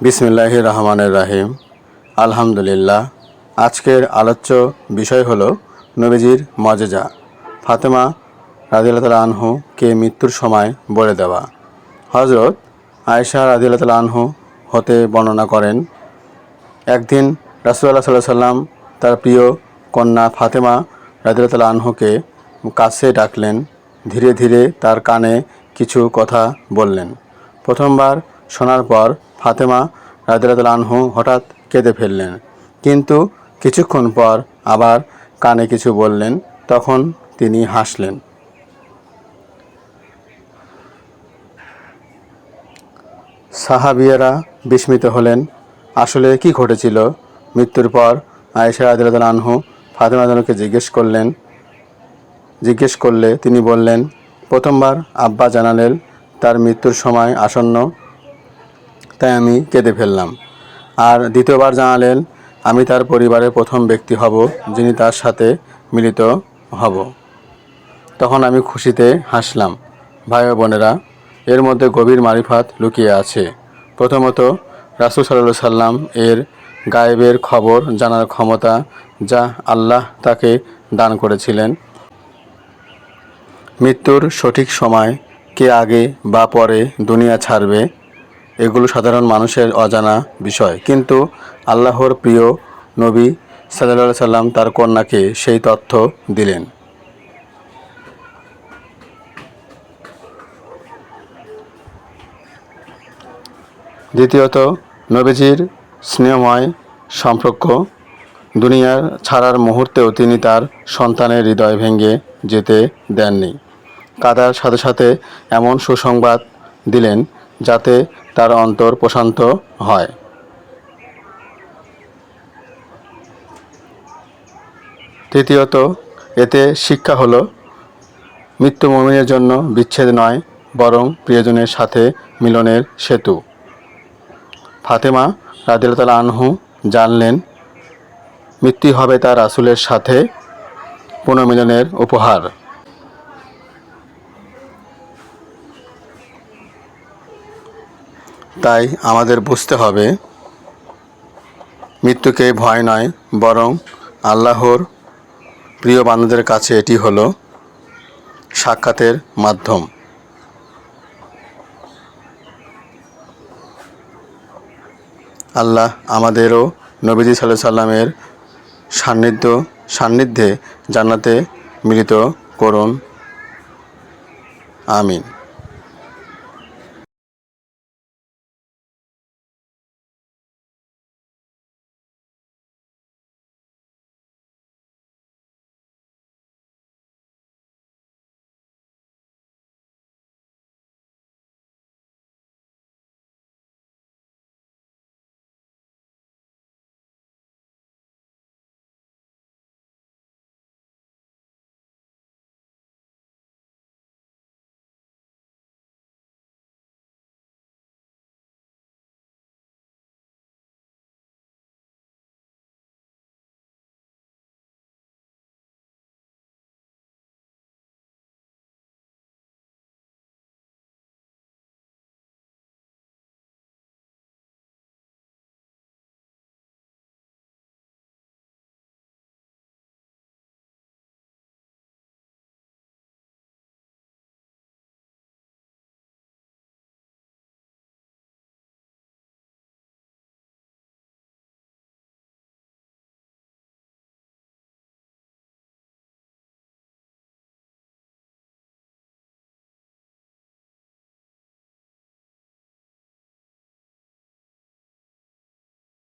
বিসমিল্লাহির রহমানির রহিম। আলহামদুলিল্লাহ। আজকের আলোচ্য বিষয় হলো নবীজির মজেজা। ফাতেমা রাদিয়াল্লাহু তাআলা আনহুকে মৃত্যুর সময় বলে দেওয়া। হযরত আয়েশা রাদিয়াল্লাহু তাআলা আনহু হতে বর্ণনা করেন, একদিন রাসূলুল্লাহ সাল্লাল্লাহু আলাইহি ওয়াসাল্লাম তার প্রিয় কন্যা ফাতেমা রাদিয়াল্লাহু তাআলা আনহুকে কাছে ডাকলেন। ধীরে ধীরে তার কানে কিছু কথা বললেন। প্রথমবার শোনার পর ফাতেমা রাদিয়াল্লাহু তাআলা আনহু হঠাৎ কেঁদে ফেললেন, কিন্তু কিছুক্ষণ পর আবার কানে কিছু বললেন। তখন তিনি হাসলেন। সাহাবিয়ারা বিস্মিত হলেন, আসলে কি ঘটেছিল? মৃত্যুর পর আয়েশা রাদিয়াল্লাহু তাআলা আনহু ফাতেমা রাদিয়াল্লাহু আনহুকে জিজ্ঞেস করলে তিনি বললেন, প্রথমবার আব্বা জানালেন তার মৃত্যুর সময় আসন্ন, তাই আমি কেঁদে ফেললাম। আর দ্বিতীয়বার জানালেন আমি তার পরিবারের প্রথম ব্যক্তি হব যিনি তার সাথে মিলিত হব। তখন আমি খুশিতে হাসলাম। ভাই ও বোনেরা, এর মধ্যে গভীর মারিফাত লুকিয়ে আছে। প্রথমত, রাসূল সাল্লাল্লাহু আলাইহি সাল্লাম এর গায়েবের খবর জানার ক্ষমতা যা আল্লাহ তাকে দান করেছিলেন। মৃত্যুর সঠিক সময়, কে আগে বা পরে দুনিয়া ছাড়বে, এগুলো সাধারণ মানুষের অজানা বিষয়, কিন্তু আল্লাহর প্রিয় নবী সাল্লাল্লাহু আলাইহি সাল্লাম তার কন্যাকে সেই তথ্য দিলেন। দ্বিতীয়ত, নবীজির স্নেহময় সম্পর্ক। দুনিয়ার ছাড়ার মুহূর্তেও তিনি তার সন্তানের হৃদয় ভেঙে যেতে দেননি। কাদার সাথে সাথে এমন সুসংবাদ দিলেন যাতে তার অন্তর প্রশান্ত হয়। তৃতীয়ত, এতে শিক্ষা হলো মৃত্যু মুমিনের জন্য বিচ্ছেদ নয়, বরং প্রিয়জনের সাথে মিলনের সেতু। ফাতেমা রাদিয়াল্লাহু তাআলা আনহু জানলেন মৃত্যু হবে তার রাসূলের সাথে পুনর্মিলনের উপহার। তাই আমাদের বুঝতে হবে মৃত্যুকে ভয় নয়, বরং আল্লাহর প্রিয় বান্দাদের কাছে এটি হলো সাক্ষাতের মাধ্যম। আল্লাহ আমাদেরও নবীজি সাল্লাল্লাহু আলাইহি সাল্লামের সান্নিধ্যে জান্নাতে মিলিত করুন। আমিন।